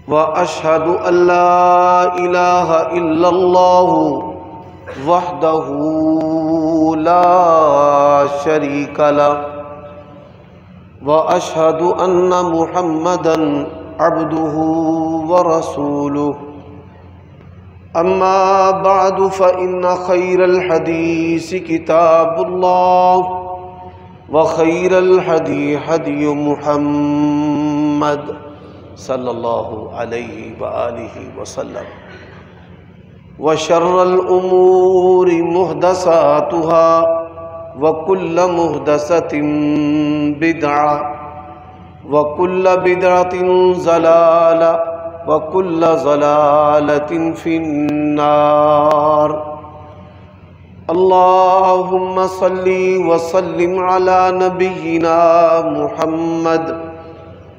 وأشهد أن لا إله إلا الله وحده لا شريك له وأشهد أن محمدا عبده ورسوله أما بعد فإن خير الحديث كتاب الله وخير الهدي هدي محمد صلی اللہ علیہ وآلہ وسلم وشر الامور محدثاتها وكل محدثة بدعة وكل بدعة ضلالة وكل ضلالة في النار اللهم صل وسلم على نبينا محمد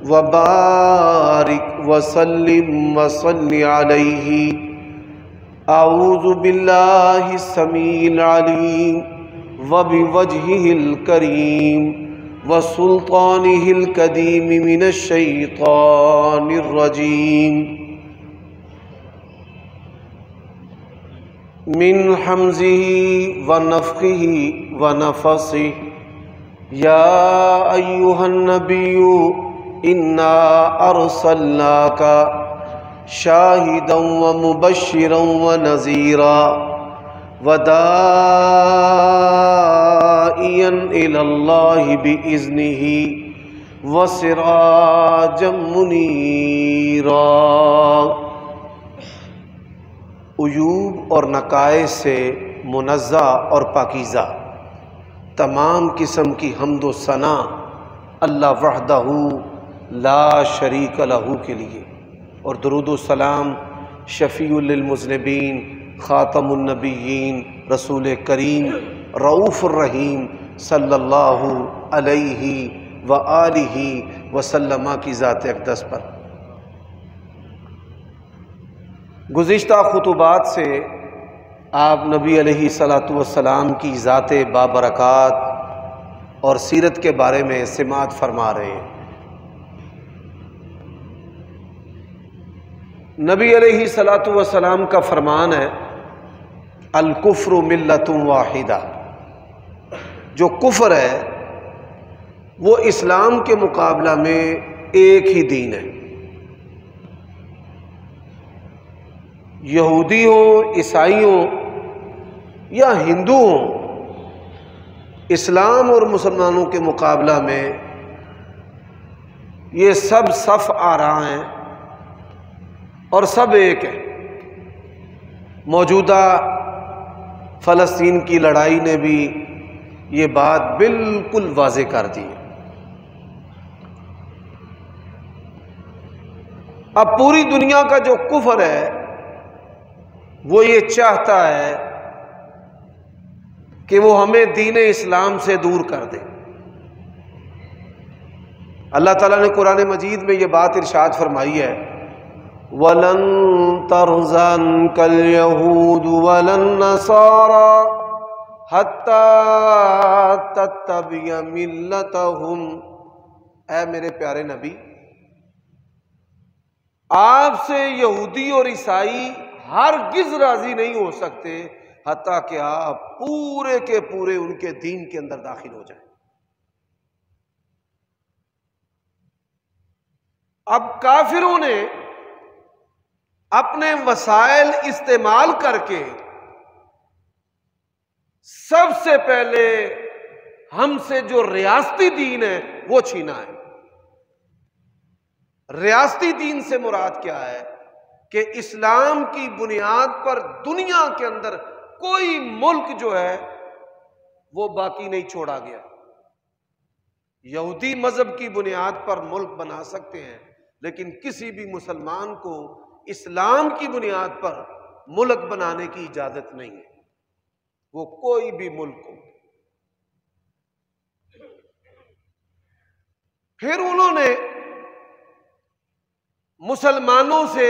وبارك وسلم وصل عليه أعوذ بالله السميع العليم وبوجهه الكريم وسلطانه القديم من الشيطان الرجيم من حمزه ونفخه ونفثه يا أيها النبي إنا أرسلناك شاهدا ومبشرا ونذيرا وداعيا إلى الله بإذنه وسراجا منيرا۔ عیوب اور نقائص سے منزہ اور پاکیزہ تمام قسم کی حمد و ثنا اللہ وحدہ لا شریک لہ کے لیے، اور درود و سلام شفیع للمذنبین خاتم النبیین رسول کریم رؤوف الرحیم صلی اللہ علیہ وآلہ وسلم کی ذات اقدس پر۔ گزشتہ خطبات سے آپ نبی علیہ الصلاۃ والسلام کی ذات بابرکات اور سیرت کے بارے میں سماعت فرما رہے ہیں۔ نبی علیہ الصلاۃ والسلام کا فرمان ہے الکفر ملۃ واحدہ، جو کفر ہے وہ اسلام کے مقابلہ میں ایک ہی دین ہے۔ یہودی ہوں، عیسائی ہوں یا ہندو ہوں، اسلام اور مسلمانوں کے مقابلہ میں یہ سب صف آ رہا ہیں اور سب ایک ہے۔ موجودہ فلسطین کی لڑائی نے بھی یہ بات بالکل واضح کر دی ہے۔ اب پوری دنیا کا جو کفر ہے وہ یہ چاہتا ہے کہ وہ ہمیں دین اسلام سے دور کر دے۔ اللہ تعالیٰ نے قرآن مجید میں یہ بات ارشاد فرمائی ہے وَلَن تَرْضَى عَنكَ الْيَهُودُ وَلَا النَّصَارَى حَتَّى تَتَّبِعَ مِلَّتَهُمْ۔ اے میرے پیارے نبی، آپ سے یہودی اور عیسائی ہرگز راضی نہیں ہو سکتے حتیٰ کہ آپ پورے کے پورے ان کے دین کے اندر داخل ہو جائیں۔ اب کافروں نے اپنے وسائل استعمال کر کے سب سے پہلے ہم سے جو ریاستی دین ہے وہ چھینا ہے۔ ریاستی دین سے مراد کیا ہے کہ اسلام کی بنیاد پر دنیا کے اندر کوئی ملک جو ہے وہ باقی نہیں چھوڑا گیا۔ یہودی مذہب کی بنیاد پر ملک بنا سکتے ہیں، لیکن کسی بھی مسلمان کو اسلام کی بنیاد پر ملک بنانے کی اجازت نہیں ہے، وہ کوئی بھی ملک ہو۔ پھر انہوں نے مسلمانوں سے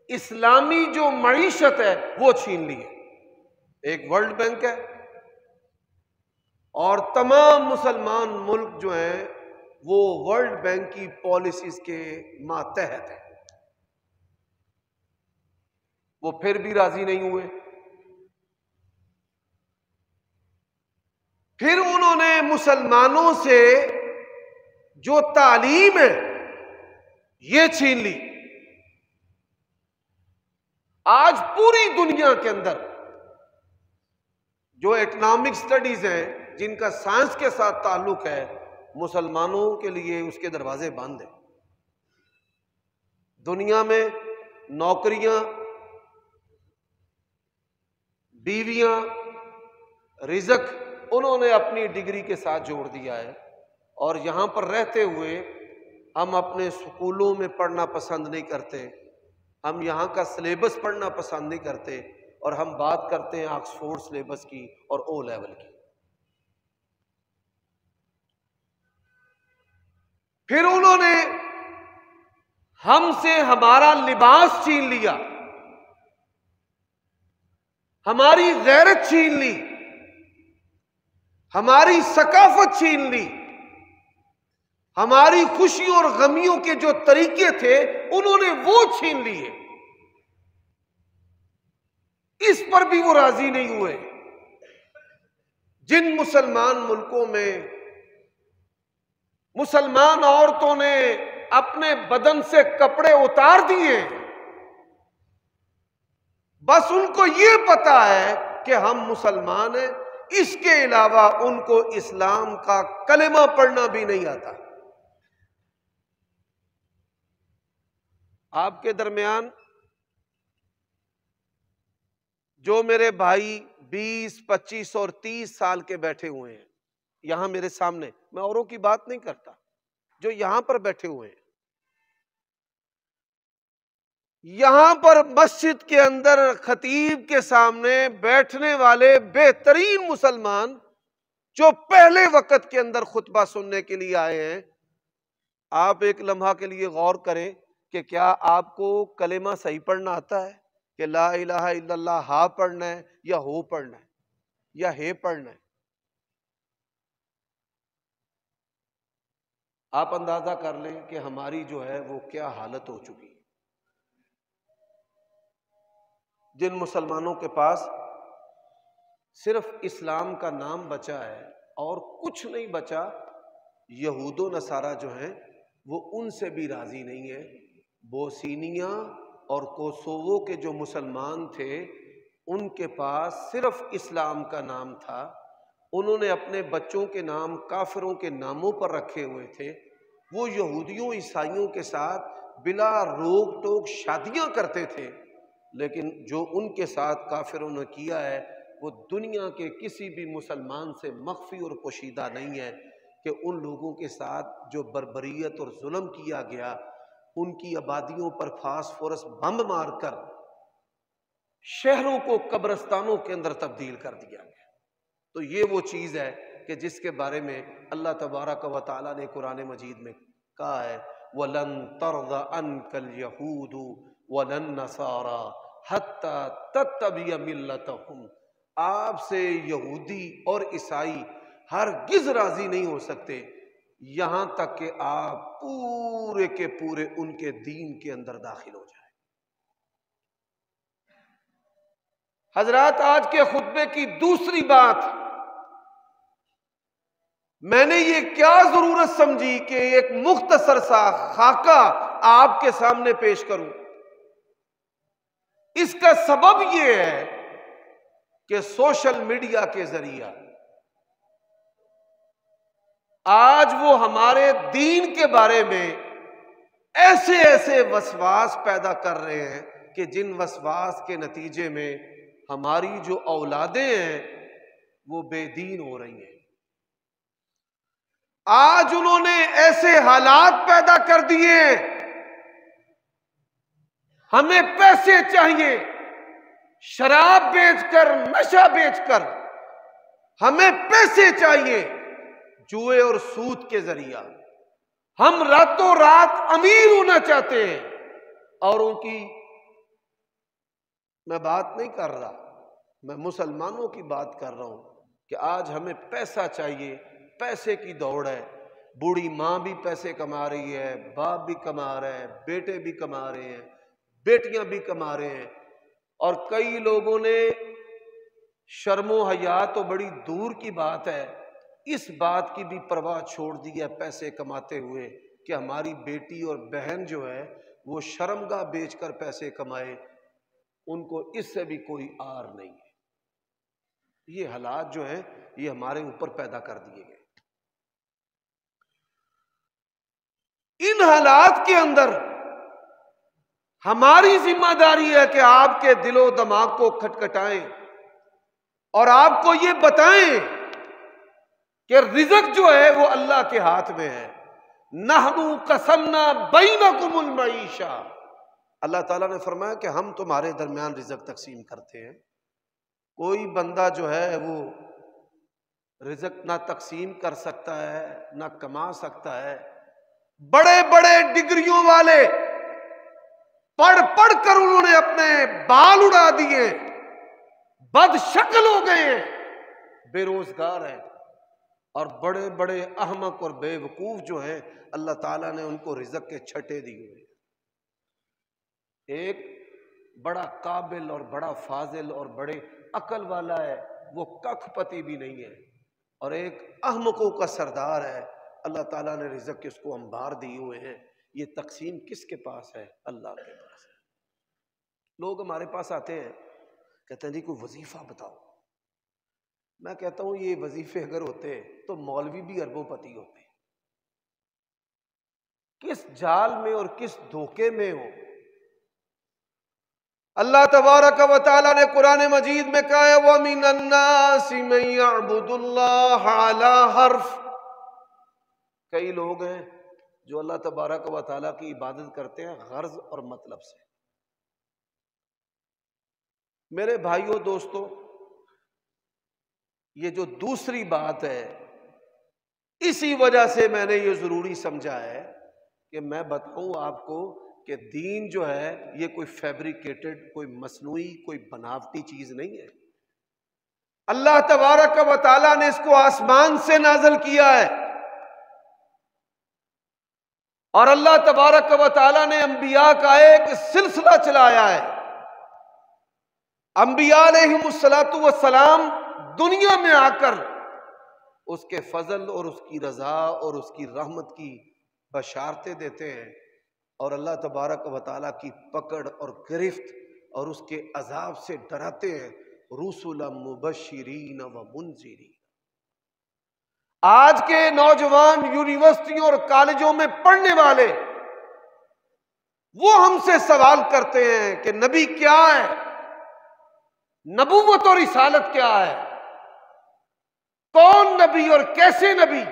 اسلامی جو معیشت ہے وہ چھین لی ہے۔ ایک ورلڈ بینک ہے اور تمام مسلمان ملک جو ہیں وہ ورلڈ بینک کی پالیسیز کے ماتحت ہیں۔ وہ پھر بھی راضی نہیں ہوئے۔ پھر انہوں نے مسلمانوں سے جو تعلیم ہے یہ چھین لی۔ آج پوری دنیا کے اندر جو اکنامک سٹڈیز ہیں، جن کا سائنس کے ساتھ تعلق ہے، مسلمانوں کے لیے اس کے دروازے بند ہیں۔ دنیا میں نوکریاں، بیویاں، رزق انہوں نے اپنی ڈگری کے ساتھ جوڑ دیا ہے، اور یہاں پر رہتے ہوئے ہم اپنے سکولوں میں پڑھنا پسند نہیں کرتے، ہم یہاں کا سلیبس پڑھنا پسند نہیں کرتے، اور ہم بات کرتے ہیں آکسفورڈ سلیبس کی اور او لیول کی۔ پھر انہوں نے ہم سے ہمارا لباس چھین لیا، ہماری غیرت چھین لی، ہماری ثقافت چھین لی، ہماری خوشیوں اور غمیوں کے جو طریقے تھے انہوں نے وہ چھین لیے۔ اس پر بھی وہ راضی نہیں ہوئے۔ جن مسلمان ملکوں میں مسلمان عورتوں نے اپنے بدن سے کپڑے اتار دیے، بس ان کو یہ پتا ہے کہ ہم مسلمان ہیں، اس کے علاوہ ان کو اسلام کا کلمہ پڑھنا بھی نہیں آتا۔ آپ کے درمیان جو میرے بھائی 20، 25 اور 30 سال کے بیٹھے ہوئے ہیں یہاں میرے سامنے، میں اوروں کی بات نہیں کرتا، جو یہاں پر بیٹھے ہوئے ہیں، یہاں پر مسجد کے اندر خطیب کے سامنے بیٹھنے والے بہترین مسلمان جو پہلے وقت کے اندر خطبہ سننے کے لیے آئے ہیں، آپ ایک لمحہ کے لیے غور کریں کہ کیا آپ کو کلمہ صحیح پڑھنا آتا ہے کہ لا الہ الا اللہ ہا پڑھنا ہے یا ہو پڑھنا ہے یا ہے پڑھنا ہے؟ آپ اندازہ کر لیں کہ ہماری جو ہے وہ کیا حالت ہو چکی ہے۔ جن مسلمانوں کے پاس صرف اسلام کا نام بچا ہے اور کچھ نہیں بچا، یہود و نصارہ جو ہیں وہ ان سے بھی راضی نہیں ہے۔ بوسنیا اور کوسوو کے جو مسلمان تھے ان کے پاس صرف اسلام کا نام تھا، انہوں نے اپنے بچوں کے نام کافروں کے ناموں پر رکھے ہوئے تھے، وہ یہودیوں عیسائیوں کے ساتھ بلا روک ٹوک شادیاں کرتے تھے، لیکن جو ان کے ساتھ کافروں نے کیا ہے وہ دنیا کے کسی بھی مسلمان سے مخفی اور پوشیدہ نہیں ہے، کہ ان لوگوں کے ساتھ جو بربریت اور ظلم کیا گیا، ان کی آبادیوں پر فاسفورس بم مار کر شہروں کو قبرستانوں کے اندر تبدیل کر دیا گیا۔ تو یہ وہ چیز ہے کہ جس کے بارے میں اللہ تبارک و تعالیٰ نے قرآن مجید میں کہا ہے وَلَن تَرْضَ عَنْكَ الْيَهُودُ وَلَن نَّصَارَىٰ حَتَّىٰ تَتَّبِعَ مِلَّتَهُمْ، آپ سے یہودی اور عیسائی ہرگز راضی نہیں ہو سکتے یہاں تک کہ آپ پورے کے پورے ان کے دین کے اندر داخل ہو جائیں۔ حضرات، آج کے خطبے کی دوسری بات، میں نے یہ کیا ضرورت سمجھی کہ ایک مختصر سا خاکہ آپ کے سامنے پیش کروں؟ اس کا سبب یہ ہے کہ سوشل میڈیا کے ذریعہ آج وہ ہمارے دین کے بارے میں ایسے ایسے وسواس پیدا کر رہے ہیں کہ جن وسواس کے نتیجے میں ہماری جو اولادیں ہیں وہ بے دین ہو رہی ہیں۔ آج انہوں نے ایسے حالات پیدا کر دیے، ہمیں پیسے چاہیے، شراب بیچ کر، نشہ بیچ کر ہمیں پیسے چاہیے، جوئے اور سود کے ذریعہ ہم راتوں رات امیر ہونا چاہتے ہیں۔ اوروں کی میں بات نہیں کر رہا، میں مسلمانوں کی بات کر رہا ہوں کہ آج ہمیں پیسہ چاہیے، پیسے کی دوڑ ہے، بوڑھی ماں بھی پیسے کما رہی ہے، باپ بھی کما رہے ہیں، بیٹے بھی کما رہے ہیں، بیٹیاں بھی کما رہے ہیں، اور کئی لوگوں نے شرم و حیا تو بڑی دور کی بات ہے، اس بات کی بھی پرواہ چھوڑ دی ہے پیسے کماتے ہوئے کہ ہماری بیٹی اور بہن جو ہے وہ شرمگاہ بیچ کر پیسے کمائے، ان کو اس سے بھی کوئی آر نہیں ہے۔ یہ حالات جو ہیں یہ ہمارے اوپر پیدا کر دیے گئے۔ ان حالات کے اندر ہماری ذمہ داری ہے کہ آپ کے دل و دماغ کو کھٹکھٹائیں اور آپ کو یہ بتائیں کہ رزق جو ہے وہ اللہ کے ہاتھ میں ہے۔ نحنو قسمنا بینکم المعیشہ، اللہ تعالیٰ نے فرمایا کہ ہم تمہارے درمیان رزق تقسیم کرتے ہیں۔ کوئی بندہ جو ہے وہ رزق نہ تقسیم کر سکتا ہے نہ کما سکتا ہے۔ بڑے بڑے ڈگریوں والے پڑھ پڑھ کر انہوں نے اپنے بال اڑا دیے، بد شکل ہو گئے ہیں، بے روزگار ہیں، اور بڑے بڑے احمق اور بے وقوف جو ہیں اللہ تعالیٰ نے ان کو رزق کے چھٹے دیے ہوئے۔ ایک بڑا قابل اور بڑا فاضل اور بڑے عقل والا ہے، وہ ککھ پتی بھی نہیں ہے، اور ایک احمقوں کا سردار ہے، اللہ تعالیٰ نے رزق اس کو انبار دیے ہوئے ہیں۔ یہ تقسیم کس کے پاس ہے؟ اللہ کے پاس ہے۔ لوگ ہمارے پاس آتے ہیں، کہتے ہیں جی کوئی وظیفہ بتاؤ۔ میں کہتا ہوں یہ وظیفے اگر ہوتے تو مولوی بھی اربوں پتی ہوتے۔ کس جال میں اور کس دھوکے میں ہو۔ اللہ تبارک و تعالیٰ نے قرآن مجید میں کہا ہے وَمِنَ النَّاسِ مَن يَعْبُدُ اللَّهَ عَلَى حَرْفٍ، کئی لوگ ہیں جو اللہ تبارک و تعالیٰ کی عبادت کرتے ہیں غرض اور مطلب سے۔ میرے بھائیوں دوستو، یہ جو دوسری بات ہے، اسی وجہ سے میں نے یہ ضروری سمجھا ہے کہ میں بتاؤں آپ کو کہ دین جو ہے یہ کوئی فیبریکیٹڈ، کوئی مصنوعی، کوئی بناوٹی چیز نہیں ہے۔ اللہ تبارک و تعالیٰ نے اس کو آسمان سے نازل کیا ہے، اور اللہ تبارک و تعالیٰ نے انبیاء کا ایک سلسلہ چلایا ہے۔ انبیاء علیہم السلام دنیا میں آ کر اس کے فضل اور اس کی رضا اور اس کی رحمت کی بشارتیں دیتے ہیں، اور اللہ تبارک و تعالیٰ کی پکڑ اور گرفت اور اس کے عذاب سے ڈراتے ہیں۔ رسلا مبشرین و منذرین۔ آج کے نوجوان یونیورسٹیوں اور کالجوں میں پڑھنے والے وہ ہم سے سوال کرتے ہیں کہ نبی کیا ہے، نبوت اور رسالت کیا ہے، کون نبی اور کیسے نبی۔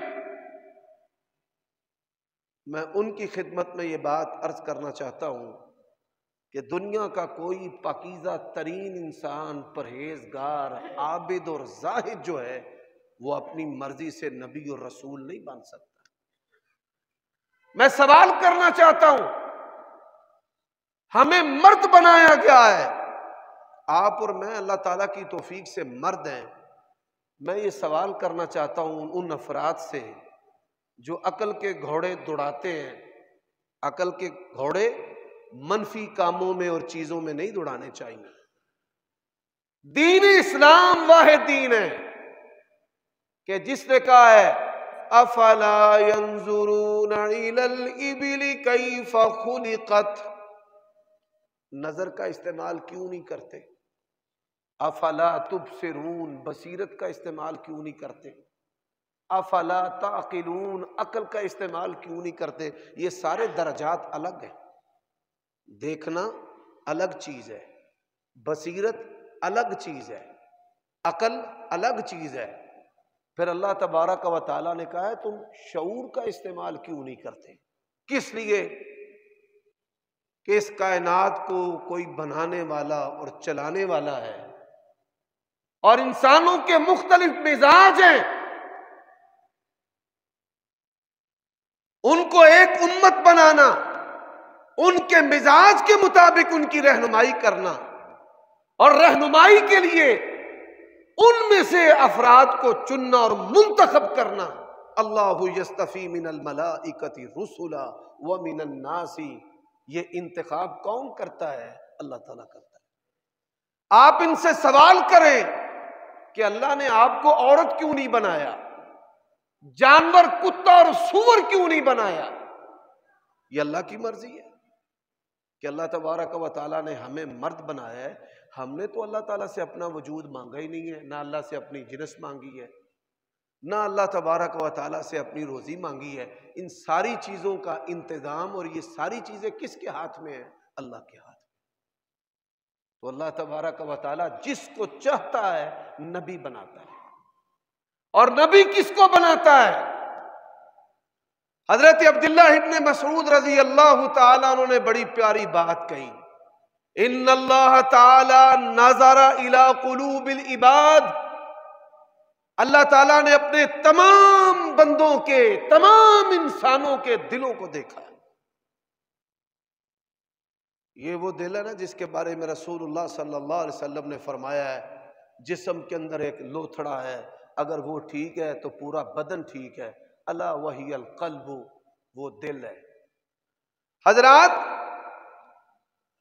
میں ان کی خدمت میں یہ بات عرض کرنا چاہتا ہوں کہ دنیا کا کوئی پاکیزہ ترین انسان، پرہیزگار، عابد اور زاہد جو ہے وہ اپنی مرضی سے نبی اور رسول نہیں بن سکتا۔ میں سوال کرنا چاہتا ہوں، ہمیں مرد بنایا گیا ہے، آپ اور میں اللہ تعالیٰ کی توفیق سے مرد ہیں۔ میں یہ سوال کرنا چاہتا ہوں ان افراد سے جو عقل کے گھوڑے دوڑاتے ہیں۔ عقل کے گھوڑے منفی کاموں میں اور چیزوں میں نہیں دوڑانے چاہیے۔ دین اسلام واحد دین ہے کہ جس نے کہا ہے افلا ينظرون الى الابل كيف خلقت، نظر کا استعمال کیوں نہیں کرتے؟ افلا تبصرون، بصیرت کا استعمال کیوں نہیں کرتے؟ افلا تعقلون، عقل کا استعمال کیوں نہیں کرتے؟ یہ سارے درجات الگ ہیں۔ دیکھنا الگ چیز ہے، بصیرت الگ چیز ہے، عقل الگ چیز ہے۔ پھر اللہ تبارک و تعالیٰ نے کہا ہے تم شعور کا استعمال کیوں نہیں کرتے؟ کس لیے؟ کہ اس کائنات کو کوئی بنانے والا اور چلانے والا ہے، اور انسانوں کے مختلف مزاج ہیں، ان کو ایک امت بنانا، ان کے مزاج کے مطابق ان کی رہنمائی کرنا، اور رہنمائی کے لیے ان میں سے افراد کو چننا اور منتخب کرنا۔ اللہ یستفی من الملائکۃ رسلا ومن الناس، یہ انتخاب کون کرتا ہے؟ اللہ تعالیٰ کرتا ہے۔ آپ ان سے سوال کریں کہ اللہ نے آپ کو عورت کیوں نہیں بنایا، جانور کتا اور سور کیوں نہیں بنایا؟ یہ اللہ کی مرضی ہے کہ اللہ تبارک و تعالیٰ نے ہمیں مرد بنایا ہے. ہم نے تو اللہ تعالیٰ سے اپنا وجود مانگا ہی نہیں ہے، نہ اللہ سے اپنی جنس مانگی ہے، نہ اللہ تبارک و تعالیٰ سے اپنی روزی مانگی ہے. ان ساری چیزوں کا انتظام اور یہ ساری چیزیں کس کے ہاتھ میں ہیں؟ اللہ کے ہاتھ میں. تو اللہ تبارک و تعالیٰ جس کو چاہتا ہے نبی بناتا ہے. اور نبی کس کو بناتا ہے؟ حضرت عبداللہ ابن مسعود رضی اللہ تعالیٰ عنہ نے بڑی پیاری بات کہی، ان اللہ تعالی نظر الی قلوب العباد. اللہ تعالیٰ نے اپنے تمام بندوں کے، تمام انسانوں کے دلوں کو دیکھا. یہ وہ دل ہے نا جس کے بارے میں رسول اللہ صلی اللہ علیہ وسلم نے فرمایا ہے جسم کے اندر ایک لوتھڑا ہے، اگر وہ ٹھیک ہے تو پورا بدن ٹھیک ہے. الا وہی القلب، وہ دل ہے. حضرات،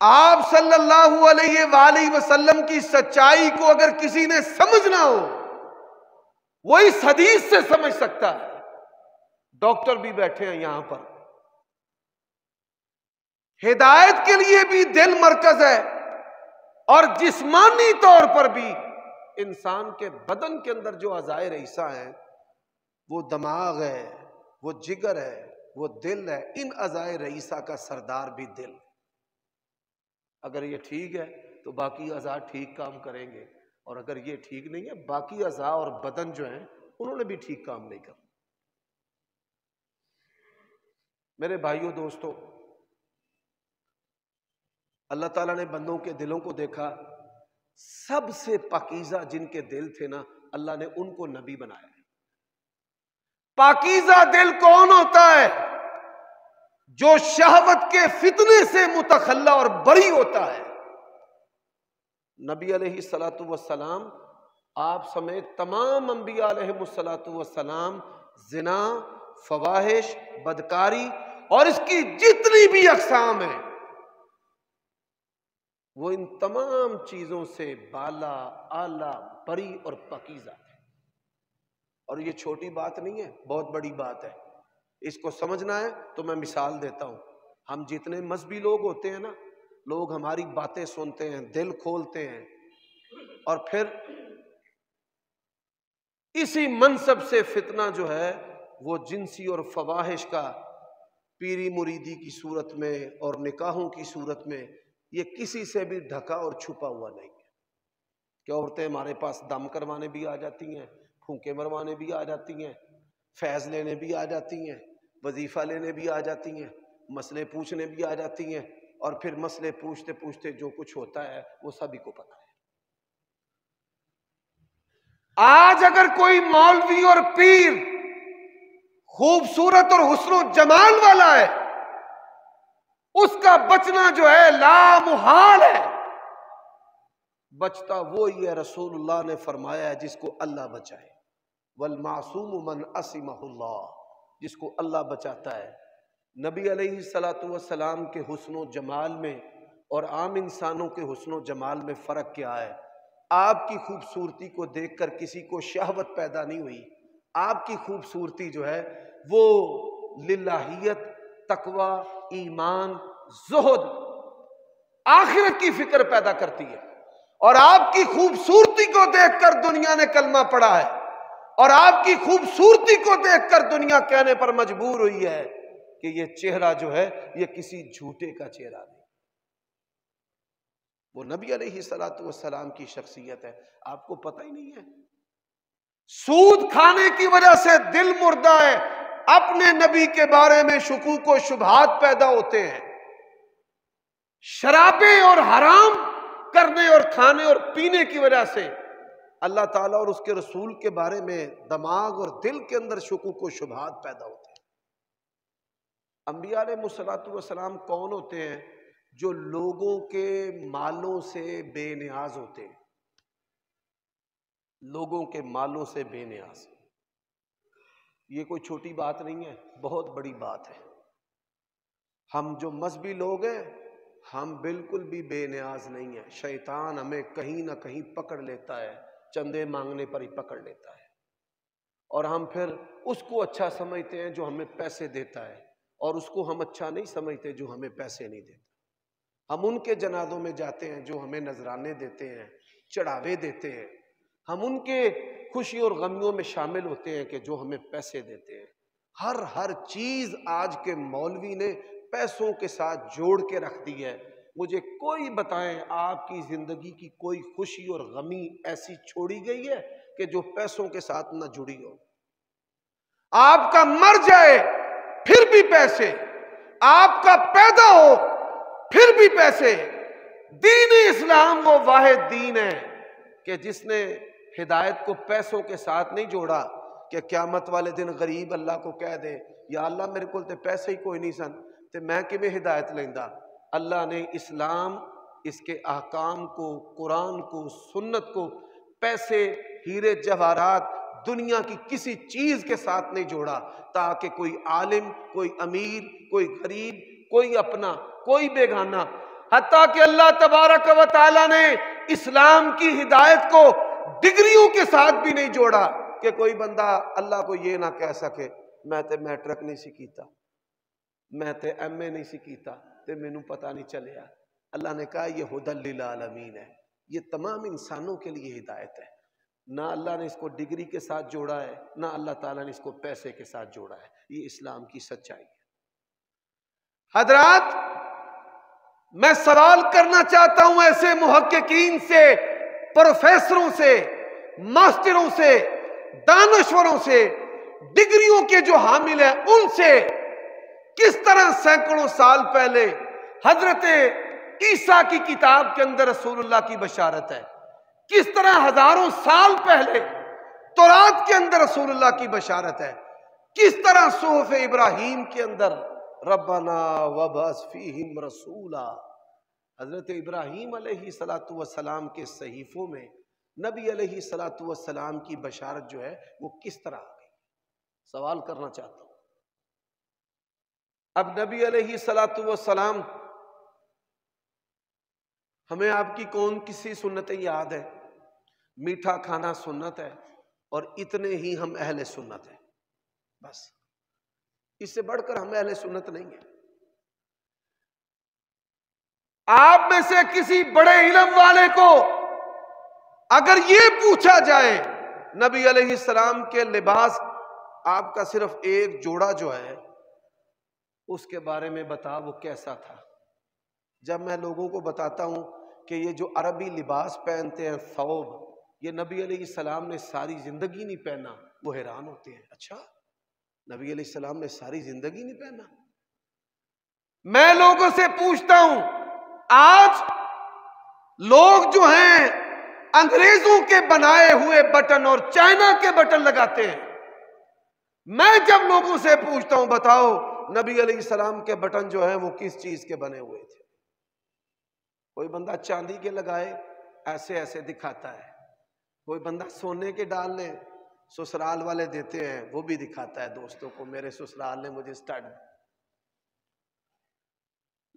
آپ صلی اللہ علیہ وآلہ وسلم کی سچائی کو اگر کسی نے سمجھنا ہو وہ اس حدیث سے سمجھ سکتا ہے. ڈاکٹر بھی بیٹھے ہیں یہاں پر، ہدایت کے لیے بھی دل مرکز ہے، اور جسمانی طور پر بھی انسان کے بدن کے اندر جو اعضائے رئیسہ ہیں، وہ دماغ ہے، وہ جگر ہے، وہ دل ہے. ان اعضائے رئیسہ کا سردار بھی دل. اگر یہ ٹھیک ہے تو باقی اعضاء ٹھیک کام کریں گے، اور اگر یہ ٹھیک نہیں ہے باقی اعضاء اور بدن جو ہیں انہوں نے بھی ٹھیک کام نہیں کرنا. میرے بھائیوں دوستو، اللہ تعالیٰ نے بندوں کے دلوں کو دیکھا، سب سے پاکیزہ جن کے دل تھے نا، اللہ نے ان کو نبی بنایا. پاکیزہ دل کون ہوتا ہے؟ جو شہوت کے فتنے سے متخلی اور بری ہوتا ہے. نبی علیہ الصلوۃ والسلام، آپ سمیت تمام انبیاء علیہ الصلوۃ والسلام زنا، فواحش، بدکاری اور اس کی جتنی بھی اقسام ہیں، وہ ان تمام چیزوں سے بالا، اعلیٰ، بری اور پاکیزہ ہے. اور یہ چھوٹی بات نہیں ہے، بہت بڑی بات ہے. اس کو سمجھنا ہے تو میں مثال دیتا ہوں. ہم جتنے مذہبی لوگ ہوتے ہیں نا، لوگ ہماری باتیں سنتے ہیں، دل کھولتے ہیں، اور پھر اسی منصب سے فتنہ جو ہے وہ جنسی اور فواحش کا پیری مریدی کی صورت میں اور نکاحوں کی صورت میں، یہ کسی سے بھی ڈھکا اور چھپا ہوا نہیں ہے. کہ عورتیں ہمارے پاس دم کروانے بھی آ جاتی ہیں، پھونکے مروانے بھی آ جاتی ہیں، فیض لینے بھی آ جاتی ہیں، وظیفہ لینے بھی آ جاتی ہیں، مسئلے پوچھنے بھی آ جاتی ہیں، اور پھر مسئلے پوچھتے پوچھتے جو کچھ ہوتا ہے وہ سبھی کو پتہ ہے. آج اگر کوئی مولوی اور پیر خوبصورت اور حسن و جمال والا ہے، اس کا بچنا جو ہے لامحال ہے. بچتا وہی ہے، رسول اللہ نے فرمایا ہے، جس کو اللہ بچائے. والمعصوم من عصمہ اللہ، جس کو اللہ بچاتا ہے. نبی علیہ الصلوۃ والسلام کے حسن و جمال میں اور عام انسانوں کے حسن و جمال میں فرق کیا ہے؟ آپ کی خوبصورتی کو دیکھ کر کسی کو شہوت پیدا نہیں ہوئی. آپ کی خوبصورتی جو ہے وہ للہیت، تقوی، ایمان، زہد، آخرت کی فکر پیدا کرتی ہے. اور آپ کی خوبصورتی کو دیکھ کر دنیا نے کلمہ پڑھا ہے، اور آپ کی خوبصورتی کو دیکھ کر دنیا کہنے پر مجبور ہوئی ہے کہ یہ چہرہ جو ہے یہ کسی جھوٹے کا چہرہ نہیں. وہ نبی علیہ الصلوۃ والسلام کی شخصیت ہے. آپ کو پتہ ہی نہیں ہے. سود کھانے کی وجہ سے دل مردہ ہے، اپنے نبی کے بارے میں شکوک و شبہات پیدا ہوتے ہیں. شرابیں اور حرام کرنے اور کھانے اور پینے کی وجہ سے اللہ تعالیٰ اور اس کے رسول کے بارے میں دماغ اور دل کے اندر شکوک و شبہات پیدا ہوتے ہیں. انبیاء علیہ الصلوۃ والسلام کون ہوتے ہیں؟ جو لوگوں کے مالوں سے بے نیاز ہوتے ہیں. لوگوں کے مالوں سے بے نیاز. یہ کوئی چھوٹی بات نہیں ہے، بہت بڑی بات ہے. ہم جو مذہبی لوگ ہیں، ہم بالکل بھی بے نیاز نہیں ہیں. شیطان ہمیں کہیں نہ کہیں پکڑ لیتا ہے، چندے مانگنے پر ہی پکڑ لیتا ہے، اور ہم پھر اس کو اچھا سمجھتے ہیں جو ہمیں پیسے دیتا ہے، اور اس کو ہم اچھا نہیں سمجھتے جو ہمیں پیسے نہیں دیتا. ہم ان کے جنازوں میں جاتے ہیں جو ہمیں نذرانے دیتے ہیں، چڑھاوے دیتے ہیں. ہم ان کے خوشی اور غمیوں میں شامل ہوتے ہیں کہ جو ہمیں پیسے دیتے ہیں. ہر چیز آج کے مولوی نے پیسوں کے ساتھ جوڑ کے رکھ دی ہے. مجھے کوئی بتائیں آپ کی زندگی کی کوئی خوشی اور غمی ایسی چھوڑی گئی ہے کہ جو پیسوں کے ساتھ نہ جڑی ہو؟ آپ کا مر جائے پھر بھی پیسے، آپ کا پیدا ہو پھر بھی پیسے. دین اسلام وہ واحد دین ہے کہ جس نے ہدایت کو پیسوں کے ساتھ نہیں جوڑا کہ قیامت والے دن غریب اللہ کو کہہ دے یا اللہ میرے کو تے پیسے ہی کوئی نہیں سن تے میں کیویں ہدایت لیندا. اللہ نے اسلام، اس کے احکام کو، قرآن کو، سنت کو پیسے، ہیرے جواہرات، دنیا کی کسی چیز کے ساتھ نہیں جوڑا تاکہ کوئی عالم، کوئی امیر، کوئی غریب، کوئی اپنا، کوئی بیگانہ، حتیٰ کہ اللہ تبارک و تعالی نے اسلام کی ہدایت کو ڈگریوں کے ساتھ بھی نہیں جوڑا کہ کوئی بندہ اللہ کو یہ نہ کہہ سکے میں تے میٹرک نہیں سی کیتا، میں تے ایم اے نہیں سی کیتا تے مینوں پتہ نہیں چلیا. اللہ نے کہا یہ ہدی للعالمین ہے، یہ تمام انسانوں کے لیے ہدایت ہے. نہ اللہ نے اس کو ڈگری کے ساتھ جوڑا ہے، نہ اللہ تعالیٰ نے اس کو پیسے کے ساتھ جوڑا ہے. یہ اسلام کی سچائی ہے. حضرات، میں سوال کرنا چاہتا ہوں ایسے محققین سے، پروفیسروں سے، ماسٹروں سے، دانشوروں سے، ڈگریوں کے جو حامل ہیں ان سے، کس طرح سینکڑوں سال پہلے حضرت عیسیٰ کی کتاب کے اندر رسول اللہ کی بشارت ہے، کس طرح ہزاروں سال پہلے تورات کے اندر رسول اللہ کی بشارت ہے، کس طرح صحف ابراہیم کے اندر ربنا وابعث فیہم رسولا. حضرت ابراہیم علیہ السلام کے صحیفوں میں نبی علیہ السلام کی بشارت جو ہے وہ کس طرح آ گئی؟ سوال کرنا چاہتا ہوں. اب نبی علیہ السلام، ہمیں آپ کی کون کسی سنتیں یاد ہے؟ میٹھا کھانا سنت ہے اور اتنے ہی ہم اہل سنت ہیں، بس اس سے بڑھ کر ہم اہل سنت نہیں ہیں. آپ میں سے کسی بڑے علم والے کو اگر یہ پوچھا جائے نبی علیہ السلام کے لباس آپ کا صرف ایک جوڑا جو ہے اس کے بارے میں بتا وہ کیسا تھا؟ جب میں لوگوں کو بتاتا ہوں کہ یہ جو عربی لباس پہنتے ہیں ثوب، یہ نبی علیہ السلام نے ساری زندگی نہیں پہنا، وہ حیران ہوتے ہیں. اچھا، نبی علیہ السلام نے ساری زندگی نہیں پہنا؟ میں لوگوں سے پوچھتا ہوں، آج لوگ جو ہیں انگریزوں کے بنائے ہوئے بٹن اور چائنا کے بٹن لگاتے ہیں. میں جب لوگوں سے پوچھتا ہوں بتاؤ نبی علیہ السلام کے بٹن جو ہیں وہ کس چیز کے بنے ہوئے تھے؟ کوئی بندہ چاندی کے لگائے ایسے ایسے دکھاتا ہے، کوئی بندہ سونے کے ڈال لے، سسرال والے دیتے ہیں وہ بھی دکھاتا ہے دوستوں کو میرے سسرال نے مجھے اسٹارٹ.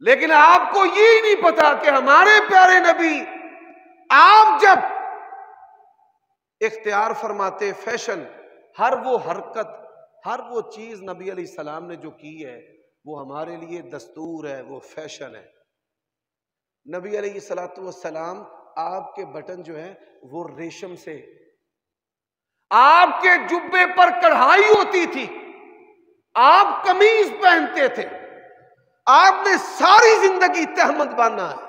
لیکن آپ کو یہ نہیں پتا کہ ہمارے پیارے نبی آپ جب اختیار فرماتے فیشن، ہر وہ حرکت، ہر وہ چیز نبی علیہ السلام نے جو کی ہے وہ ہمارے لیے دستور ہے، وہ فیشن ہے. نبی علیہ السلام آپ کے بٹن جو ہے وہ ریشم سے، آپ کے جبے پر کڑھائی ہوتی تھی، آپ قمیض پہنتے تھے، آپ نے ساری زندگی تہمت باندھا ہے.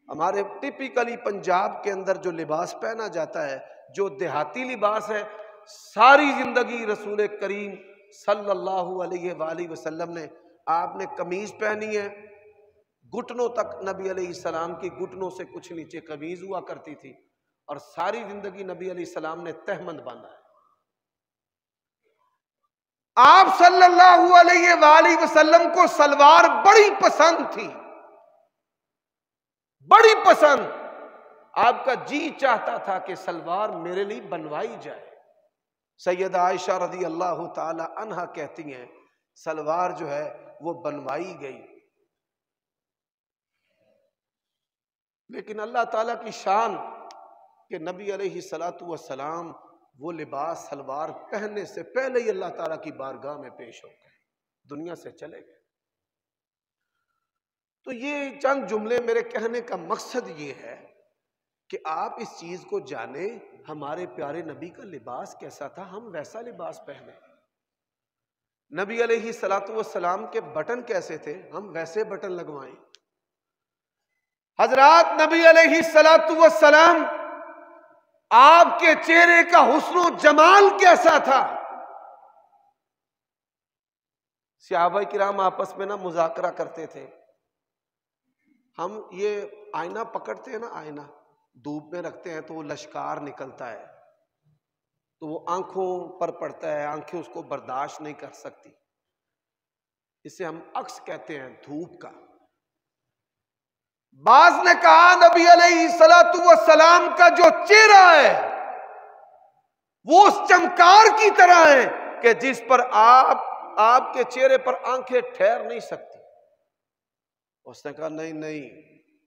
ہمارے ٹپیکلی پنجاب کے اندر جو لباس پہنا جاتا ہے، جو دیہاتی لباس ہے، ساری زندگی رسول کریم صلی اللہ علیہ وآلہ وسلم نے، آپ نے قمیض پہنی ہے گھٹنوں تک، نبی علیہ السلام کی گھٹنوں سے کچھ نیچے قمیض ہوا کرتی تھی، اور ساری زندگی نبی علیہ السلام نے تہمند باندھا ہے. آپ صلی اللہ علیہ وآلہ وسلم کو سلوار بڑی پسند تھی، بڑی پسند. آپ کا جی چاہتا تھا کہ سلوار میرے لیے بنوائی جائے. سیدہ عائشہ رضی اللہ تعالی عنہا کہتی ہیں سلوار جو ہے وہ بنوائی گئی. لیکن اللہ تعالیٰ کی شان کہ نبی علیہ الصلوۃ والسلام وہ لباس سلوار پہننے سے پہلے ہی اللہ تعالیٰ کی بارگاہ میں پیش ہو گئے، دنیا سے چلے گئے۔ تو یہ چند جملے میرے کہنے کا مقصد یہ ہے کہ آپ اس چیز کو جانیں، ہمارے پیارے نبی کا لباس کیسا تھا، ہم ویسا لباس پہنیں۔ نبی علیہ الصلوۃ والسلام کے بٹن کیسے تھے، ہم ویسے بٹن لگوائیں۔ حضرات نبی علیہ الصلوۃ والسلام آپ کے چہرے کا حسن و جمال کیسا تھا؟ صحابہ کرام آپس میں مذاکرہ کرتے تھے، ہم یہ آئینہ پکڑتے ہیں نا، آئینہ دھوپ میں رکھتے ہیں تو وہ لشکار نکلتا ہے، تو وہ آنکھوں پر پڑتا ہے، آنکھیں اس کو برداشت نہیں کر سکتی، اسے ہم عکس کہتے ہیں دھوپ کا۔ بعض نے کہا نبی علیہ الصلوۃ والسلام کا جو چہرہ ہے وہ اس چمکار کی طرح ہے کہ جس پر آپ کے چہرے پر آنکھیں ٹھہر نہیں سکتی۔ اس نے کہا نہیں،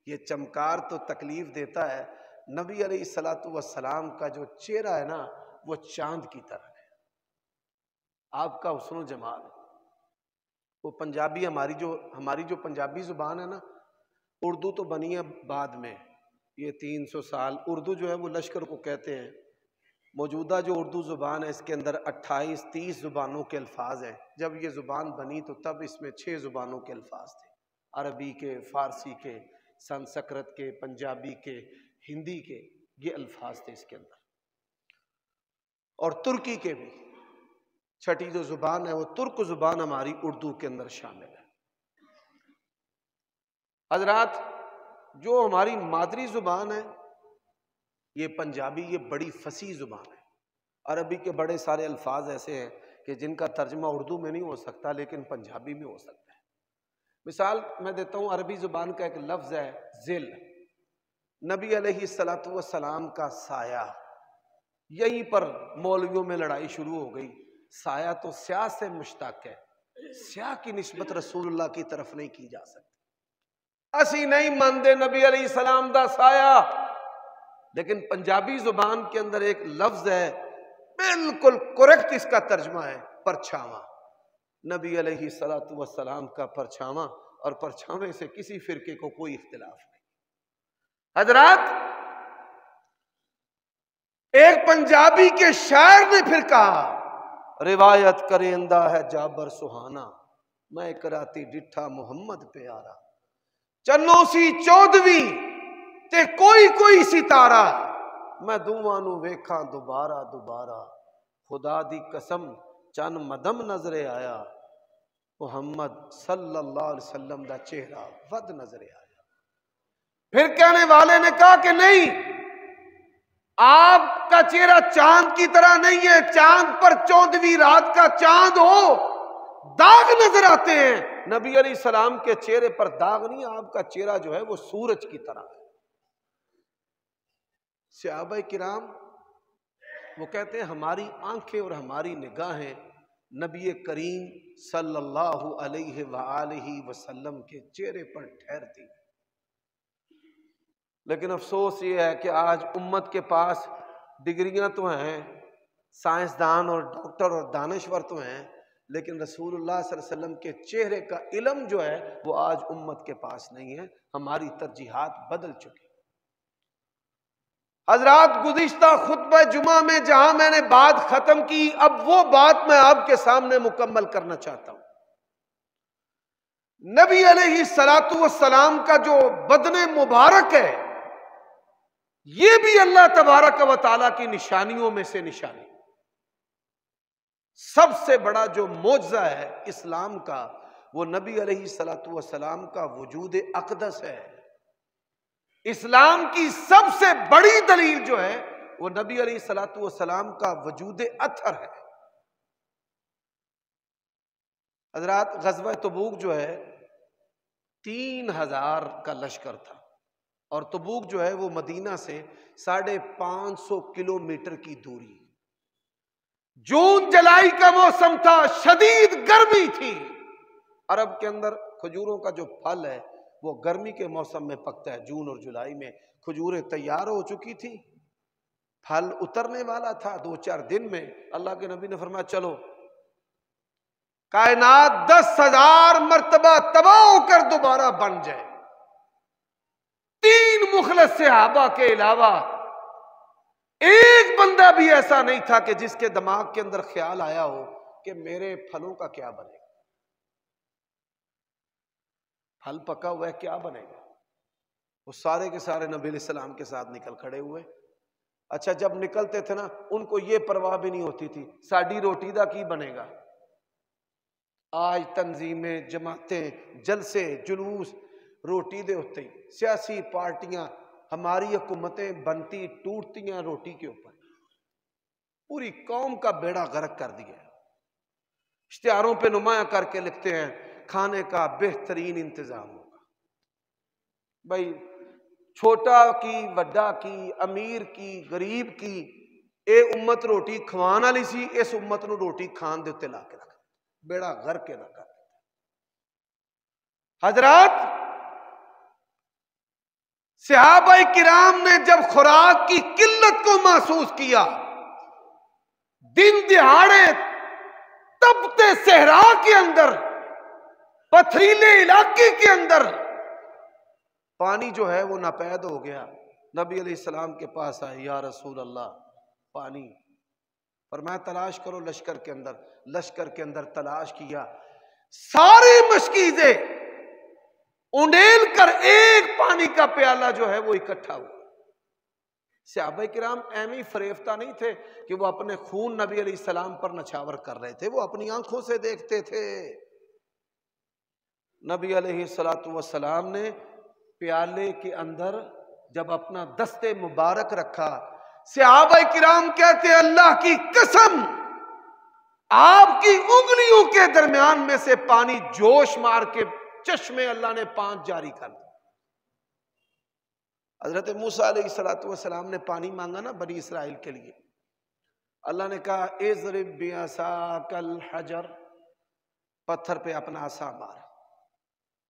یہ چمکار تو تکلیف دیتا ہے، نبی علیہ الصلوۃ والسلام کا جو چہرہ ہے نا وہ چاند کی طرح ہے، آپ کا حسن و جمال ہے۔ وہ پنجابی ہماری جو پنجابی زبان ہے نا، اردو تو بنی ہے بعد میں، یہ 300 سال اردو جو ہے وہ لشکر کو کہتے ہیں۔ موجودہ جو اردو زبان ہے اس کے اندر 28-30 زبانوں کے الفاظ ہیں، جب یہ زبان بنی تو تب اس میں 6 زبانوں کے الفاظ تھے، عربی کے، فارسی کے، سنسکرت کے، پنجابی کے، ہندی کے، یہ الفاظ تھے اس کے اندر، اور ترکی کے بھی۔ چھٹی جو زبان ہے وہ ترک زبان ہماری اردو کے اندر شامل ہے۔ حضرات جو ہماری مادری زبان ہے یہ پنجابی، یہ بڑی فصیح زبان ہے۔ عربی کے بڑے سارے الفاظ ایسے ہیں کہ جن کا ترجمہ اردو میں نہیں ہو سکتا لیکن پنجابی میں ہو سکتا ہے۔ مثال میں دیتا ہوں، عربی زبان کا ایک لفظ ہے ظل، نبی علیہ الصلوۃ والسلام کا سایہ، یہیں پر مولویوں میں لڑائی شروع ہو گئی، سایہ تو سیاہ سے مشتق ہے، سیاہ کی نسبت رسول اللہ کی طرف نہیں کی جا سکتی۔ اسی نہیں مانتے نبی علیہ السلام دا سایہ، لیکن پنجابی زبان کے اندر ایک لفظ ہے بالکل کریکٹ، اس کا ترجمہ ہے پرچھاواں، نبی علیہ الصلوۃ والسلام کا پرچھاواں، اور پرچھاوے سے کسی فرقے کو کوئی اختلاف نہیں۔ حضرات ایک پنجابی کے شاعر نے پھر کہا، روایت کرندہ ہے جابر سہانا، میں کراتی ڈٹھا محمد پیارا، چنو سی چودویں تے کوئی ستارہ، میں دوواں نو ویکھاں دوبارہ دوبارہ، خدا دی قسم چن مدم نظر آیا، محمد صلی اللہ علیہ وسلم دا چہرہ ود نظر آیا۔ پھر کہنے والے نے کہا کہ نہیں، آپ کا چہرہ چاند کی طرح نہیں ہے، چاند پر 14ویں رات کا چاند ہو داغ نظر آتے ہیں، نبی علیہ السلام کے چہرے پر داغ نہیں، آپ کا چہرہ جو ہے وہ سورج کی طرح ہے۔ صحابہ کرام وہ کہتے ہیں ہماری آنکھیں اور ہماری نگاہیں نبی کریم صلی اللہ علیہ وآلہ وسلم کے چہرے پر ٹھہرتی، لیکن افسوس یہ ہے کہ آج امت کے پاس ڈگریاں تو ہیں، سائنسدان اور ڈاکٹر اور دانشور تو ہیں، لیکن رسول اللہ صلی اللہ علیہ وسلم کے چہرے کا علم جو ہے وہ آج امت کے پاس نہیں ہے، ہماری ترجیحات بدل چکی۔ حضرات گزشتہ خطبہ جمعہ میں جہاں میں نے بات ختم کی، اب وہ بات میں آپ کے سامنے مکمل کرنا چاہتا ہوں۔ نبی علیہ الصلوۃ والسلام کا جو بدن مبارک ہے یہ بھی اللہ تبارک و تعالیٰ کی نشانیوں میں سے نشانی، سب سے بڑا جو معجزہ ہے اسلام کا وہ نبی علیہ الصلوۃ والسلام کا وجود اقدس ہے۔ اسلام کی سب سے بڑی دلیل جو ہے وہ نبی علیہ الصلوۃ والسلام کا وجود اطہر ہے۔ حضرات غزوہ تبوک جو ہے 3000 کا لشکر تھا، اور تبوک جو ہے وہ مدینہ سے 550 کلومیٹر کی دوری، جون جولائی کا موسم تھا، شدید گرمی تھی، عرب کے اندر کھجوروں کا جو پھل ہے وہ گرمی کے موسم میں پکتا ہے، جون اور جولائی میں۔ کھجوریں تیار ہو چکی تھی، پھل اترنے والا تھا، 2-4 دن میں اللہ کے نبی نے فرمایا چلو کائنات 10,000 مرتبہ تباہ ہو کر دوبارہ بن جائے، 3 مخلص صحابہ کے علاوہ ایک بندہ بھی ایسا نہیں تھا کہ جس کے دماغ کے اندر خیال آیا ہو کہ میرے پھلوں کا کیا بنے گا، پھل پکا ہوا ہے کیا بنے گا۔ وہ سارے کے سارے نبی علیہ السلام کے ساتھ نکل کھڑے ہوئے۔ اچھا جب نکلتے تھے نا ان کو یہ پرواہ بھی نہیں ہوتی تھی ساڈی روٹی دا کی بنے گا۔ آج تنظیمیں، جماعتیں، جلسے، جلوس روٹی دے ہوتے ہی، سیاسی پارٹیاں، ہماری حکومتیں بنتی ٹوٹتیاں روٹی کے اوپر، پوری قوم کا بیڑا غرق کر دیا ہے۔ اشتہاروں پہ نمایاں کر کے لکھتے ہیں کھانے کا بہترین انتظام ہوگا۔ بھائی چھوٹا کی، وڈا کی، امیر کی، غریب کی، اے امت روٹی کھوان والی سی، اس امت نو روٹی کھان دے تے لا کے رکھ بیڑا غرق کے رکھا۔ حضرات صحابہ کرام نے جب خوراک کی قلت کو محسوس کیا، دن دہاڑے تپتے صحرا کے اندر، پتھریلے علاقے کے اندر پانی جو ہے وہ ناپید ہو گیا، نبی علیہ السلام کے پاس آئے، یا رسول اللہ پانی۔ فرمایا تلاش کرو لشکر کے اندر، لشکر کے اندر تلاش کیا، ساری مشکیزیں انڈیل کر ایک پانی کا پیالہ جو ہے وہ اکٹھا ہوا۔ صحابہ کرام ایمی فریفتہ نہیں تھے کہ وہ اپنے خون نبی علیہ السلام پر نچھاور کر رہے تھے، وہ اپنی آنکھوں سے دیکھتے تھے۔ نبی علیہ السلام نے پیالے کے اندر جب اپنا دستے مبارک رکھا، صحابہ کرام کہتے ہیں اللہ کی قسم آپ کی انگلیوں کے درمیان میں سے پانی جوش مار کے چشمے اللہ نے 5 جاری کر دیا۔ حضرت موسیٰ علیہ السلام نے پانی مانگا نا بنی اسرائیل کے لیے، اللہ نے کہا اضرب بعصاک الحجر، پتھر پہ اپنا عصا مار۔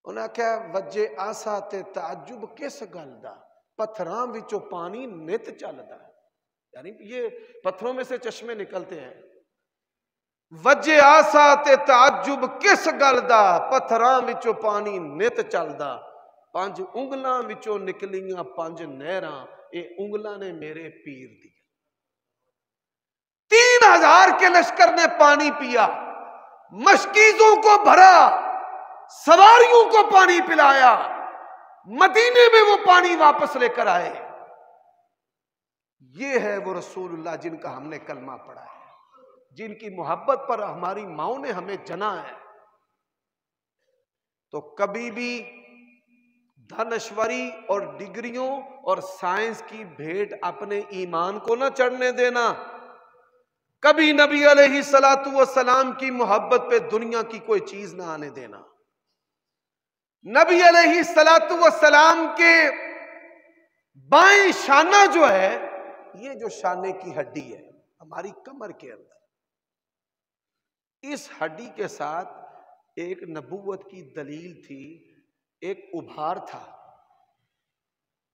انہاں کہا وجہ آسا تے تعجب کس گل دا، پتھراں وچوں پانی نت چلدا ہے، یعنی یہ پتھروں میں سے چشمے نکلتے ہیں۔ وجہ آسا تے تعجب کس گل دا، پتھراں وچوں پانی نت چلدا، 5 انگلاں وچوں نکلیاں 5 نہراں، اے انگلاں نے میرے پیر دی۔ 3000 کے لشکر نے پانی پیا، مشکیزوں کو بھرا، سواریوں کو پانی پلایا، مدینے میں وہ پانی واپس لے کر آئے۔ یہ ہے وہ رسول اللہ جن کا ہم نے کلمہ پڑھا ہے، جن کی محبت پر ہماری ماؤں نے ہمیں جنا ہے۔ تو کبھی بھی دانشوری اور ڈگریوں اور سائنس کی بھیٹ اپنے ایمان کو نہ چڑھنے دینا، کبھی نبی علیہ السلام کی محبت پہ دنیا کی کوئی چیز نہ آنے دینا۔ نبی علیہ السلام کے بائیں شانہ جو ہے، یہ جو شانے کی ہڈی ہے ہماری کمر کے اندر، اس ہڈی کے ساتھ ایک نبوت کی دلیل تھی، ایک ابھار تھا۔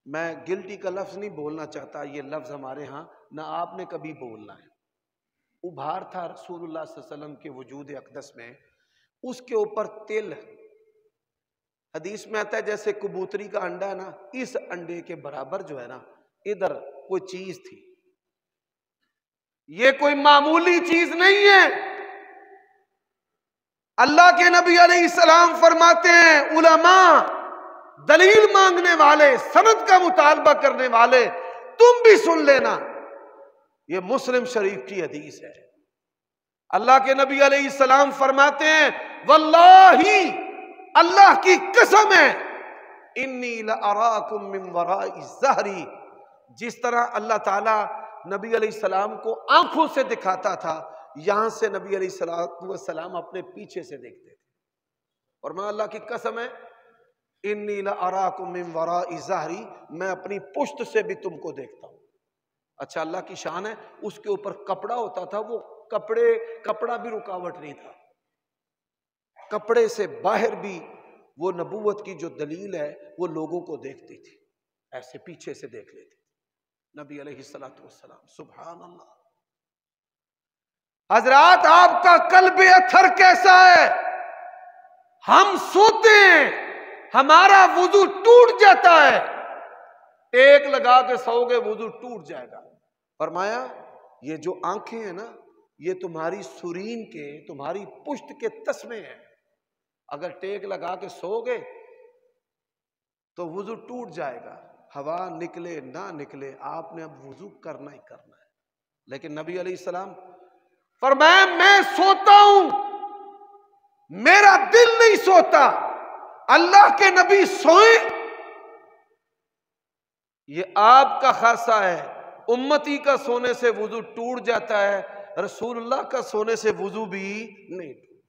میں گلٹی کا لفظ نہیں بولنا چاہتا، یہ لفظ ہمارے ہاں نہ آپ نے کبھی بولنا ہے۔ ابھار تھا رسول اللہ صلی اللہ علیہ وسلم کے وجود اقدس میں، اس کے اوپر تل، حدیث میں آتا ہے جیسے کبوتری کا انڈا ہے نا، اس انڈے کے برابر جو ہے نا ادھر کوئی چیز تھی۔ یہ کوئی معمولی چیز نہیں ہے۔ اللہ کے نبی علیہ السلام فرماتے ہیں علماء، دلیل مانگنے والے، سند کا مطالبہ کرنے والے، تم بھی سن لینا، یہ مسلم شریف کی حدیث ہے۔ اللہ کے نبی علیہ السلام فرماتے ہیں واللہ، اللہ کی قسم ہے، انی لأراکم من وراء الظہری، جس طرح اللہ تعالیٰ نبی علیہ السلام کو آنکھوں سے دکھاتا تھا، یہاں سے نبی علیہ السلام اپنے پیچھے سے دیکھتے تھے۔ اور میں اللہ کی قسم ہے انی لأراکم من وراء الظہری، میں اپنی پشت سے بھی تم کو دیکھتا ہوں۔ اچھا اللہ کی شان ہے، اس کے اوپر کپڑا ہوتا تھا، وہ کپڑا بھی رکاوٹ نہیں تھا، کپڑے سے باہر بھی وہ نبوت کی جو دلیل ہے وہ لوگوں کو دیکھتی تھی، ایسے پیچھے سے دیکھ لیتی تھی نبی علیہ الصلوۃ والسلام۔ سبحان اللہ۔ حضرات آپ کا قلب اطہر کیسا ہے؟ ہم سوتے ہیں ہمارا وضو ٹوٹ جاتا ہے، ٹیک لگا کے سو گے وضو ٹوٹ جائے گا۔ فرمایا یہ جو آنکھیں ہیں نا یہ تمہاری سرین کے، تمہاری پشت کے تسمے ہیں، اگر ٹیک لگا کے سو گے تو وضو ٹوٹ جائے گا، ہوا نکلے نہ نکلے آپ نے اب وضو کرنا ہی کرنا ہے۔ لیکن نبی علیہ السلام فرمایا میں سوتا ہوں میرا دل نہیں سوتا، اللہ کے نبی سوئیں یہ آپ کا خاصہ ہے، امتی کا سونے سے وضو ٹوٹ جاتا ہے، رسول اللہ کا سونے سے وضو بھی نہیں ٹوٹتا۔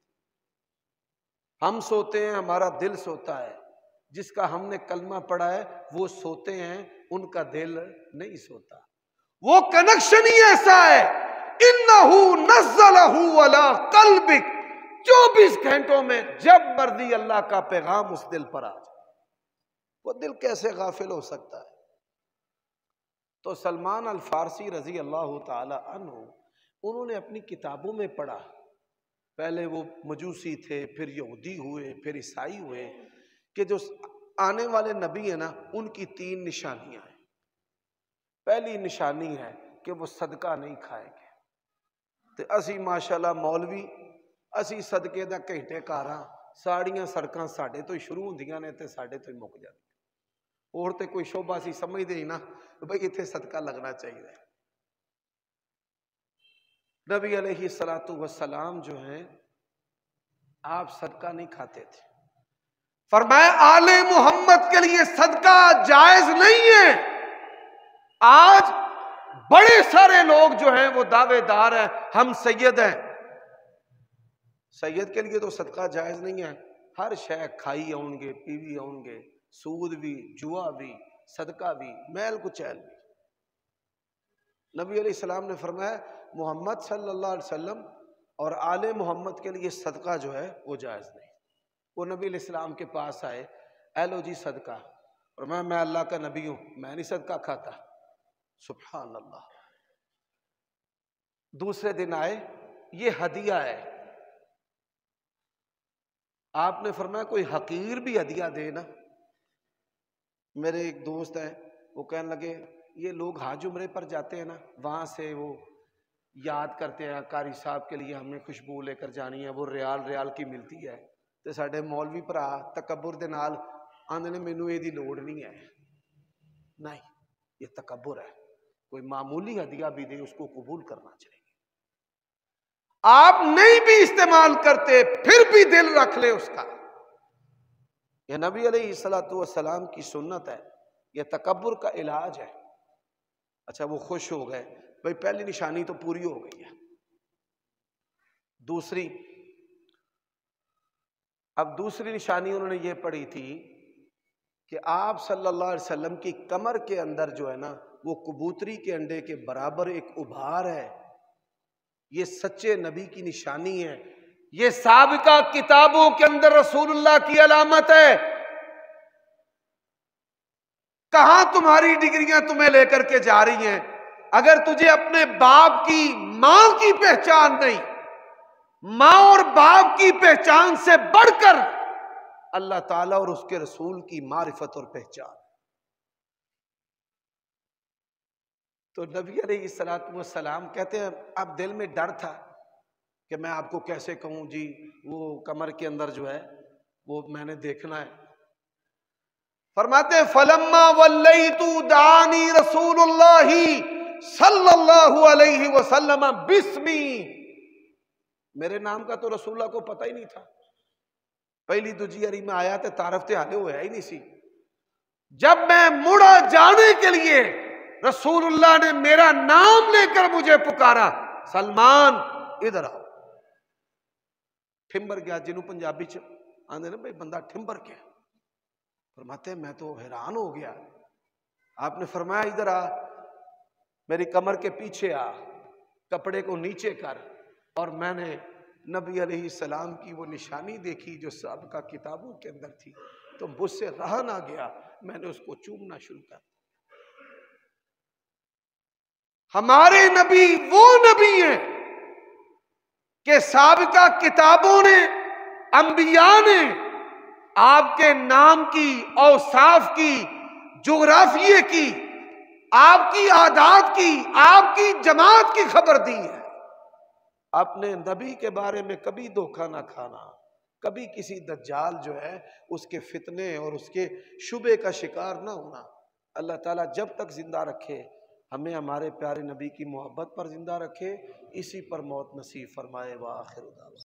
ہم سوتے ہیں ہمارا دل سوتا ہے، جس کا ہم نے کلمہ پڑھا ہے وہ سوتے ہیں ان کا دل نہیں سوتا، وہ کنیکشن ہی ایسا ہے۔ اِنَّهُ نَزَّلَهُ عَلَىٰ قَلْبِكَ، 24 گھنٹوں میں جب مرضی اللہ کا پیغام اس دل پر آ جائے، وہ دل کیسے غافل ہو سکتا ہے؟ تو سلمان الفارسی رضی اللہ تعالی عنہ انہوں نے اپنی کتابوں میں پڑھا، پہلے وہ مجوسی تھے پھر یہودی ہوئے پھر عیسائی ہوئے، کہ جو آنے والے نبی ہیں نا ان کی 3 نشانیاں ہیں۔ پہلی نشانی ہے کہ وہ صدقہ نہیں کھائیں گے، تو اسی ماشاءاللہ مولوی اسی صدقے دا گھنٹے کاراں، ساڑیاں سڑکاں ساڈے تو ہی شروع ہوندیاں نے تے ساڈے تو ہی مک جاندیاں، اور تے کوئی شعبہ سی سمجھ دے ہی نا بھئی اتنے صدقہ لگنا چاہیے۔ نبی علیہ السلام جو ہیں آپ صدقہ نہیں کھاتے تھے، فرمایا آل محمد کے لیے صدقہ جائز نہیں ہے۔ آج بڑے سارے لوگ جو ہیں وہ دعوے دار ہیں ہم سید ہیں، سید کے لیے تو صدقہ جائز نہیں ہے، ہر شے کھائی آؤں گے پیوی آؤں گے، سود بھی جوا بھی صدقہ بھی میل کچیل بھی۔ نبی علیہ السلام نے فرمایا محمد صلی اللہ علیہ وسلم اور آل محمد کے لیے صدقہ جو ہے وہ جائز نہیں۔ وہ نبی علیہ السلام کے پاس آئے، اے لو جی صدقہ، اور میں اللہ کا نبی ہوں میں نہیں صدقہ کھاتا۔ سبحان اللہ۔ دوسرے دن آئے یہ ہدیہ ہے، آپ نے فرمایا کوئی حقیر بھی ہدیہ دے نا۔ میرے ایک دوست ہیں وہ کہنے لگے یہ لوگ حج عمرے پر جاتے ہیں نا وہاں سے وہ یاد کرتے ہیں قاری صاحب کے لیے ہم نے خوشبو لے کر جانی ہے، وہ ریال کی ملتی ہے، تو ساڈے مولوی بھرا تکبر دے نال آندے نے مینوں یہ دی لوڑ نہیں ہے۔ نہیں، یہ تکبر ہے، کوئی معمولی ہدیہ بھی دے اس کو قبول کرنا چاہیے۔ آپ نہیں بھی استعمال کرتے پھر بھی دل رکھ لے اس کا، یہ نبی علیہ السلام کی سنت ہے، یہ تکبر کا علاج ہے۔ اچھا وہ خوش ہو گئے، بھئی پہلی نشانی تو پوری ہو گئی ہے۔ دوسری نشانی انہوں نے یہ پڑھی تھی کہ آپ صلی اللہ علیہ وسلم کی کمر کے اندر جو ہے نا وہ کبوتری کے انڈے کے برابر ایک ابھار ہے، یہ سچے نبی کی نشانی ہے، یہ سابقہ کتابوں کے اندر رسول اللہ کی علامت ہے۔ کہاں تمہاری ڈگریاں تمہیں لے کر کے جا رہی ہیں؟ اگر تجھے اپنے باپ کی ماں کی پہچان نہیں، ماں اور باپ کی پہچان سے بڑھ کر اللہ تعالیٰ اور اس کے رسول کی معرفت اور پہچان، تو نبی علیہ السلام کہتے ہیں اب دل میں ڈر تھا کہ میں آپ کو کیسے کہوں جی وہ کمر کے اندر جو ہے وہ میں نے دیکھنا ہے۔ فرماتے ہیں فلما ولیت دعانی رسول اللہ صلی اللہ علیہ وسلم بسمی، میرے نام کا تو رسول اللہ کو پتہ ہی نہیں تھا، پہلی دوجی ہری میں آیا تے تعارف تے حالے ہویا ہی نہیں سی۔ جب میں مڑا جانے کے لیے رسول اللہ نے میرا نام لے کر مجھے پکارا، سلمان ادھر آؤ، ٹھمبر گیا، جنہوں پنجابی چ آندے نا بھائی بندہ ٹھمبر گیا۔ فرماتے ہیں میں تو حیران ہو گیا، آپ نے فرمایا ادھر آ، میری کمر کے پیچھے آ، کپڑے کو نیچے کر، اور میں نے نبی علیہ السلام کی وہ نشانی دیکھی جو سابقہ کتابوں کے اندر تھی تو مجھ سے رہا نہ گیا، میں نے اس کو چومنا شروع کر دیا۔ ہمارے نبی وہ نبی ہیں کہ سابقہ کتابوں نے، انبیاء نے آپ کے نام کی، اوصاف کی، جغرافیے کی، آپ کی عادات کی، آپ کی جماعت کی خبر دی ہے۔ اپنے نبی کے بارے میں کبھی دھوکہ نہ کھانا، کبھی کسی دجال جو ہے اس کے فتنے اور اس کے شبہ کا شکار نہ ہونا۔ اللہ تعالیٰ جب تک زندہ رکھے ہمیں ہمارے پیارے نبی کی محبت پر زندہ رکھے، اسی پر موت نصیب فرمائے۔ وآخر دعوانا